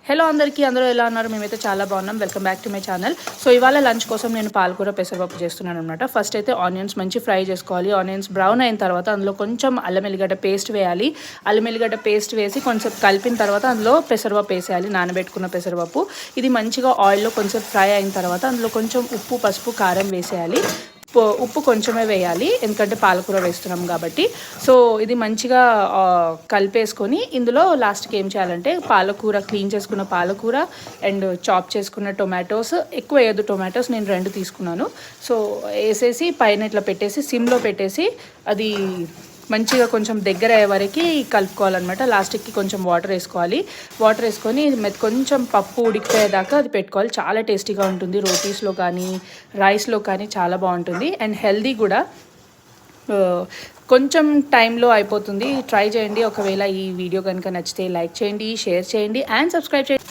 Hello అందరూ ఎలా ఉన్నారు? మేమైతే చాలా బాగున్నాం. Welcome back to my channel. So ఇవాళ లంచ్ కోసం నేను పాలకూర పెసరపప్పు చేస్తున్నాను అనమాట. ఫస్ట్ అయితే ఆనియన్స్ మంచి ఫ్రై చేసుకోవాలి. ఆనియన్స్ బ్రౌన్ అయిన తర్వాత అందులో కొంచెం అల్లం ఎల్లిగడ్డ పేస్ట్ వేయాలి. అల్లం ఎల్లిగడ్డ పేస్ట్ వేసి కొంచెం కలిపిన తర్వాత అందులో పెసరపప్పు వేసేయాలి, నానబెట్టుకున్న పెసరపప్పు. ఇది మంచిగా ఆయిల్లో కొంచెం ఫ్రై అయిన తర్వాత అందులో కొంచెం ఉప్పు, పసుపు, కారం వేసేయాలి. ఉప్పు కొంచెమే వేయాలి ఎందుకంటే పాలకూర వేస్తున్నాం కాబట్టి. సో ఇది మంచిగా కలిపేసుకొని ఇందులో లాస్ట్కి ఏం చేయాలంటే పాలకూర, క్లీన్ చేసుకున్న పాలకూర అండ్ చాప్ చేసుకున్న టొమాటోస్, ఎక్కువ వేయద్దు టొమాటోస్, నేను 2 తీసుకున్నాను. సో వేసేసి పైన ఇట్లా పెట్టేసి సిమ్లో పెట్టేసి అది మంచిగా కొంచెం దగ్గర అయ్యే వరకు కలుపుకోవాలన్నమాట. లాస్ట్కి కొంచెం వాటర్ వేసుకోవాలి. వాటర్ వేసుకొని కొంచెం పప్పు ఉడికిపోయేదాకా అది పెట్టుకోవాలి. చాలా టేస్టీగా ఉంటుంది. రోటీస్లో కానీ రైస్లో కానీ చాలా బాగుంటుంది అండ్ హెల్దీ కూడా. కొంచెం టైంలో అయిపోతుంది. ట్రై చేయండి. ఒకవేళ ఈ వీడియో కనుక నచ్చితే లైక్ చేయండి, షేర్ చేయండి అండ్ సబ్స్క్రైబ్ చేయండి.